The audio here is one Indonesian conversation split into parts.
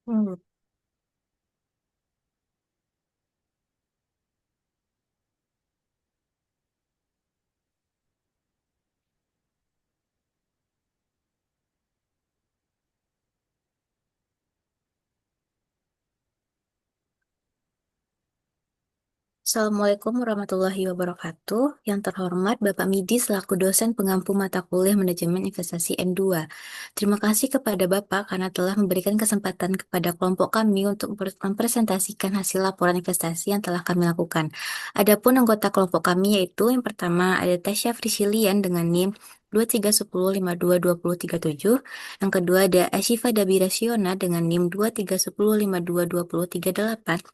Hmm. Assalamualaikum warahmatullahi wabarakatuh. Yang terhormat Bapak Midi selaku dosen pengampu mata kuliah Manajemen Investasi M2. Terima kasih kepada Bapak karena telah memberikan kesempatan kepada kelompok kami untuk mempresentasikan hasil laporan investasi yang telah kami lakukan. Adapun anggota kelompok kami yaitu yang pertama ada Tasya Frisilian dengan NIM 2310522037. Yang kedua ada Asyifa Dabira Siona dengan NIM 2310522038.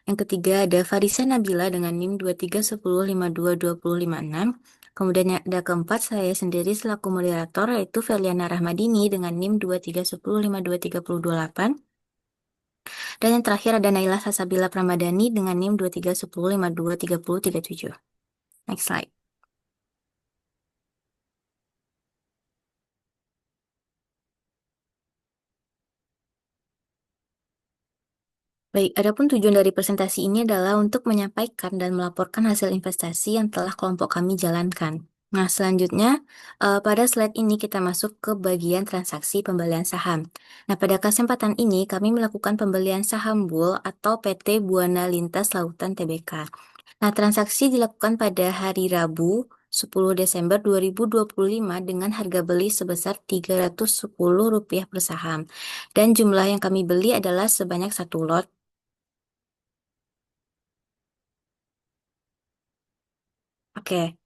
Yang ketiga ada Farisa Nabila dengan NIM 2310522056. Kemudian yang ada keempat saya sendiri selaku moderator yaitu Feliana Rahmadini dengan NIM 2310523028. Dan yang terakhir ada Naila Sasabila Pramadani dengan NIM 2310523037. Next slide. Baik, adapun tujuan dari presentasi ini adalah untuk menyampaikan dan melaporkan hasil investasi yang telah kelompok kami jalankan. Nah, selanjutnya, pada slide ini kita masuk ke bagian transaksi pembelian saham. Nah, pada kesempatan ini kami melakukan pembelian saham BUL atau PT Buana Lintas Lautan Tbk. Nah, transaksi dilakukan pada hari Rabu, 10 Desember 2025 dengan harga beli sebesar Rp310 per saham. Dan jumlah yang kami beli adalah sebanyak satu lot. Oke,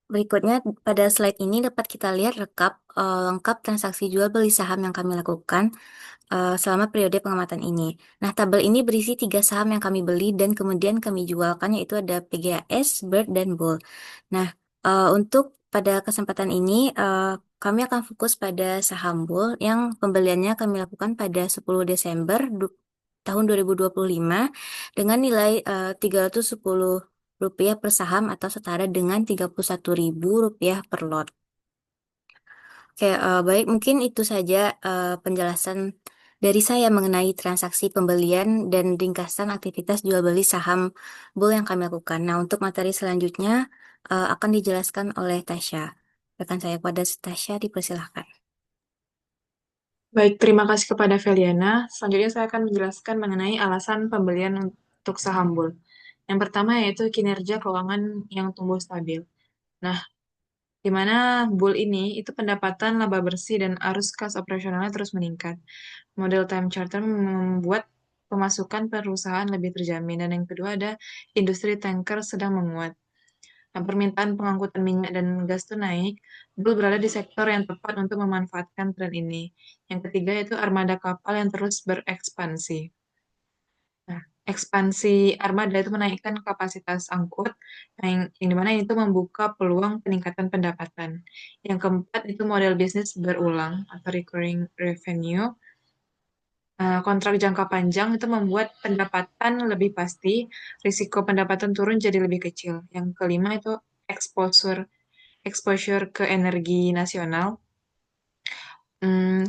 berikutnya pada slide ini dapat kita lihat rekap lengkap transaksi jual beli saham yang kami lakukan selama periode pengamatan ini. Nah, tabel ini berisi 3 saham yang kami beli dan kemudian kami jualkan yaitu ada PGAS, Bird, dan Bull. Nah, untuk pada kesempatan ini kami akan fokus pada saham Bull yang pembeliannya kami lakukan pada 10 Desember tahun 2025 dengan nilai Rp310 per saham atau setara dengan Rp31.000 per lot. Oke, baik mungkin itu saja penjelasan dari saya mengenai transaksi pembelian dan ringkasan aktivitas jual beli saham Bull yang kami lakukan. Nah, untuk materi selanjutnya akan dijelaskan oleh Tasya. Rekan saya pada Tasya dipersilahkan. Baik, terima kasih kepada Feliana. Selanjutnya saya akan menjelaskan mengenai alasan pembelian untuk saham BUL. Yang pertama yaitu kinerja keuangan yang tumbuh stabil. Nah, di mana BUL ini itu pendapatan laba bersih dan arus kas operasionalnya terus meningkat. Model time charter membuat pemasukan perusahaan lebih terjamin. Dan yang kedua ada industri tanker sedang menguat. Nah, permintaan pengangkutan minyak dan gas itu naik, Blue berada di sektor yang tepat untuk memanfaatkan tren ini. Yang ketiga itu armada kapal yang terus berekspansi. Nah, ekspansi armada itu menaikkan kapasitas angkut, yang dimana itu membuka peluang peningkatan pendapatan. Yang keempat itu model bisnis berulang atau recurring revenue. Kontrak jangka panjang itu membuat pendapatan lebih pasti, risiko pendapatan turun jadi lebih kecil. Yang kelima itu exposure exposure ke energi nasional,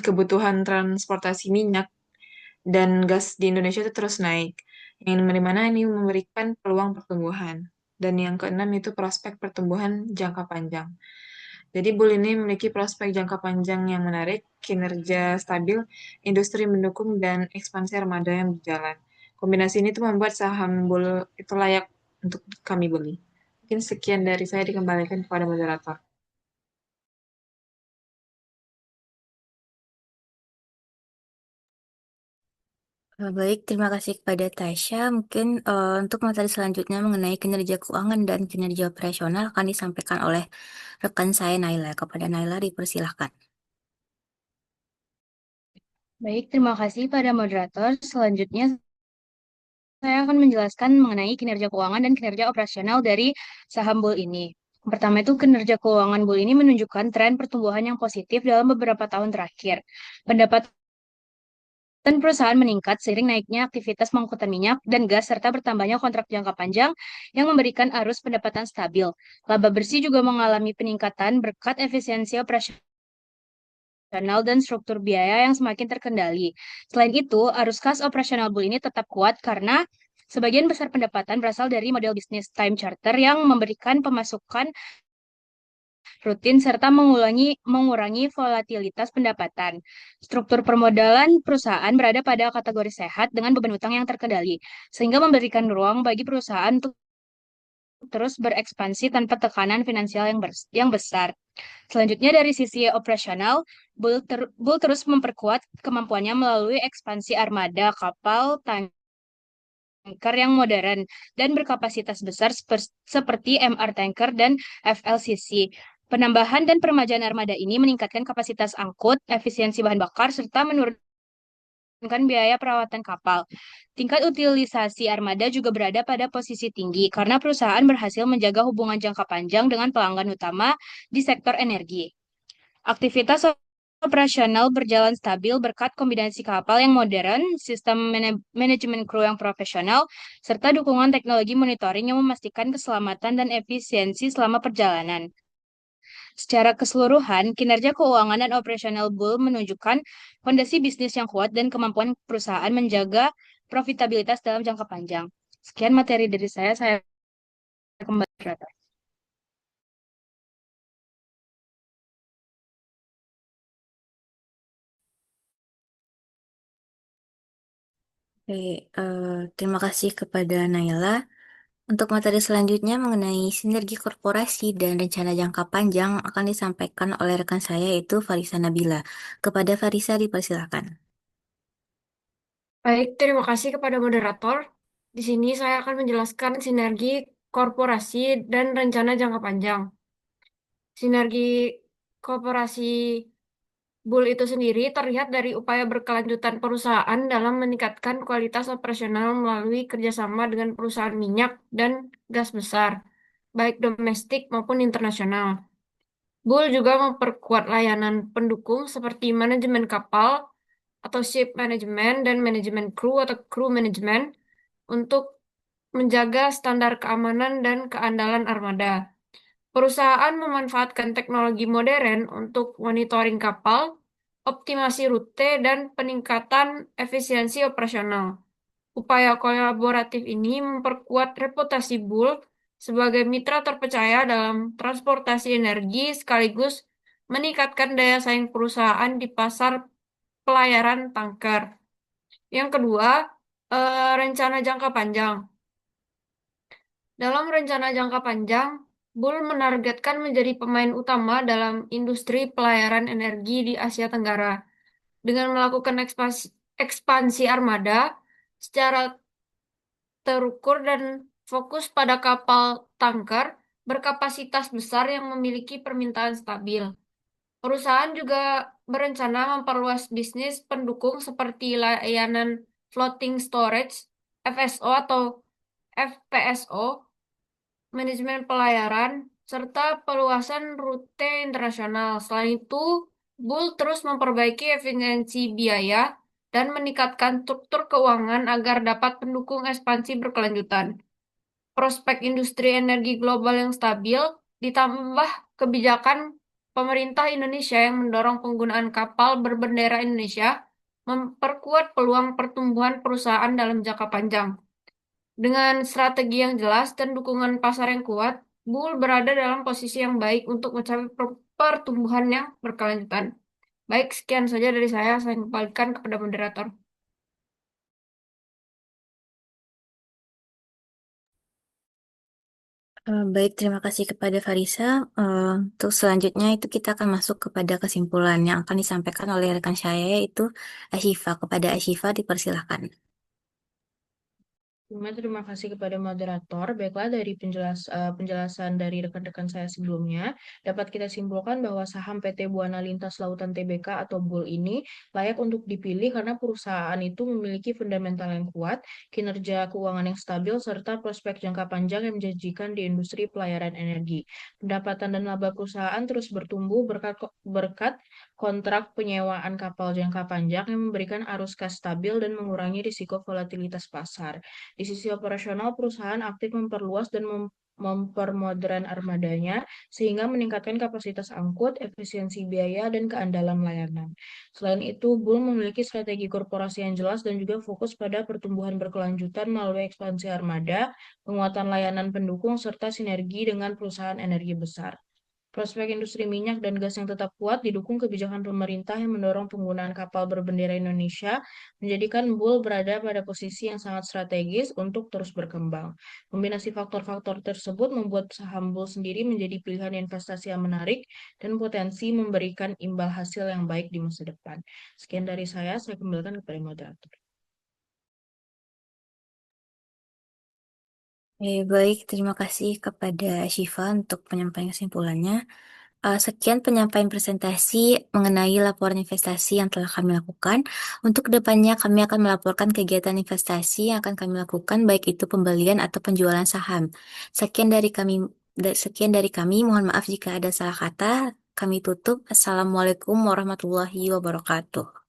kebutuhan transportasi minyak dan gas di Indonesia itu terus naik. Yang dimana ini memberikan peluang pertumbuhan. Dan yang keenam itu prospek pertumbuhan jangka panjang. Jadi Bull ini memiliki prospek jangka panjang yang menarik, kinerja stabil, industri mendukung, dan ekspansi armada yang berjalan. Kombinasi ini tuh membuat saham Bull itu layak untuk kami beli. Mungkin sekian dari saya dikembalikan kepada moderator. Baik, terima kasih kepada Tasya. Mungkin untuk materi selanjutnya mengenai kinerja keuangan dan kinerja operasional akan disampaikan oleh rekan saya Naila. Kepada Naila dipersilahkan. Baik, terima kasih pada moderator. Selanjutnya, saya akan menjelaskan mengenai kinerja keuangan dan kinerja operasional dari saham BUL ini. Yang pertama itu kinerja keuangan BUL ini menunjukkan tren pertumbuhan yang positif dalam beberapa tahun terakhir. Pendapatan perusahaan meningkat seiring naiknya aktivitas pengangkutan minyak dan gas serta bertambahnya kontrak jangka panjang yang memberikan arus pendapatan stabil. Laba bersih juga mengalami peningkatan berkat efisiensi operasional operasional dan struktur biaya yang semakin terkendali. Selain itu, arus kas operasional Bull ini tetap kuat karena sebagian besar pendapatan berasal dari model bisnis time charter yang memberikan pemasukan rutin serta mengurangi volatilitas pendapatan. Struktur permodalan perusahaan berada pada kategori sehat dengan beban utang yang terkendali, sehingga memberikan ruang bagi perusahaan untuk terus berekspansi tanpa tekanan finansial yang besar. Selanjutnya dari sisi operasional, Bull terus memperkuat kemampuannya melalui ekspansi armada kapal tanker yang modern dan berkapasitas besar seperti MR tanker dan FLCC. Penambahan dan peremajaan armada ini meningkatkan kapasitas angkut, efisiensi bahan bakar, serta menurunkan biaya perawatan kapal. Tingkat utilisasi armada juga berada pada posisi tinggi karena perusahaan berhasil menjaga hubungan jangka panjang dengan pelanggan utama di sektor energi. Aktivitas operasional berjalan stabil berkat kombinasi kapal yang modern, sistem manajemen kru yang profesional, serta dukungan teknologi monitoring yang memastikan keselamatan dan efisiensi selama perjalanan. Secara keseluruhan, kinerja keuangan dan operasional Bull menunjukkan fondasi bisnis yang kuat dan kemampuan perusahaan menjaga profitabilitas dalam jangka panjang. Sekian materi dari saya kembali ke moderator. Oke, terima kasih kepada Naila. Untuk materi selanjutnya mengenai sinergi korporasi dan rencana jangka panjang akan disampaikan oleh rekan saya yaitu Farisa Nabila. Kepada Farisa dipersilakan. Baik, terima kasih kepada moderator. Di sini saya akan menjelaskan sinergi korporasi dan rencana jangka panjang. Sinergi korporasi Bull itu sendiri terlihat dari upaya berkelanjutan perusahaan dalam meningkatkan kualitas operasional melalui kerjasama dengan perusahaan minyak dan gas besar, baik domestik maupun internasional. Bull juga memperkuat layanan pendukung seperti manajemen kapal atau ship management dan manajemen kru atau crew management untuk menjaga standar keamanan dan keandalan armada. Perusahaan memanfaatkan teknologi modern untuk monitoring kapal, optimasi rute, dan peningkatan efisiensi operasional. Upaya kolaboratif ini memperkuat reputasi Bull sebagai mitra terpercaya dalam transportasi energi sekaligus meningkatkan daya saing perusahaan di pasar pelayaran tanker. Yang kedua, rencana jangka panjang. Dalam rencana jangka panjang, Bull menargetkan menjadi pemain utama dalam industri pelayaran energi di Asia Tenggara dengan melakukan ekspansi armada secara terukur dan fokus pada kapal tanker berkapasitas besar yang memiliki permintaan stabil. Perusahaan juga berencana memperluas bisnis pendukung seperti layanan floating storage, FSO atau FPSO, manajemen pelayaran, serta peluasan rute internasional. Selain itu, Bull terus memperbaiki efisiensi biaya dan meningkatkan struktur keuangan agar dapat mendukung ekspansi berkelanjutan. Prospek industri energi global yang stabil, ditambah kebijakan pemerintah Indonesia yang mendorong penggunaan kapal berbendera Indonesia, memperkuat peluang pertumbuhan perusahaan dalam jangka panjang. Dengan strategi yang jelas dan dukungan pasar yang kuat, Bull berada dalam posisi yang baik untuk mencapai pertumbuhan yang berkelanjutan. Baik, sekian saja dari saya kembalikan kepada moderator. Baik, terima kasih kepada Farisa. Untuk selanjutnya itu kita akan masuk kepada kesimpulan yang akan disampaikan oleh rekan saya yaitu Ashifa. Kepada Ashifa dipersilakan. Terima kasih kepada moderator. Baiklah, dari penjelasan dari rekan-rekan saya sebelumnya, dapat kita simpulkan bahwa saham PT Buana Lintas Lautan Tbk atau BUL ini layak untuk dipilih karena perusahaan itu memiliki fundamental yang kuat, kinerja keuangan yang stabil, serta prospek jangka panjang yang menjanjikan di industri pelayaran energi. Pendapatan dan laba perusahaan terus bertumbuh berkat kontrak penyewaan kapal jangka panjang yang memberikan arus kas stabil dan mengurangi risiko volatilitas pasar. Di sisi operasional, perusahaan aktif memperluas dan mempermodern armadanya sehingga meningkatkan kapasitas angkut, efisiensi biaya, dan keandalan layanan. Selain itu, Bull memiliki strategi korporasi yang jelas dan juga fokus pada pertumbuhan berkelanjutan melalui ekspansi armada, penguatan layanan pendukung, serta sinergi dengan perusahaan energi besar. Prospek industri minyak dan gas yang tetap kuat didukung kebijakan pemerintah yang mendorong penggunaan kapal berbendera Indonesia, menjadikan Bull berada pada posisi yang sangat strategis untuk terus berkembang. Kombinasi faktor-faktor tersebut membuat saham Bull sendiri menjadi pilihan investasi yang menarik dan potensi memberikan imbal hasil yang baik di masa depan. Sekian dari saya kembalikan kepada moderator. Baik, terima kasih kepada Syifa untuk penyampaian kesimpulannya. Sekian penyampaian presentasi mengenai laporan investasi yang telah kami lakukan. Untuk kedepannya kami akan melaporkan kegiatan investasi yang akan kami lakukan, baik itu pembelian atau penjualan saham. Sekian dari kami. Mohon maaf jika ada salah kata. Kami tutup. Assalamualaikum warahmatullahi wabarakatuh.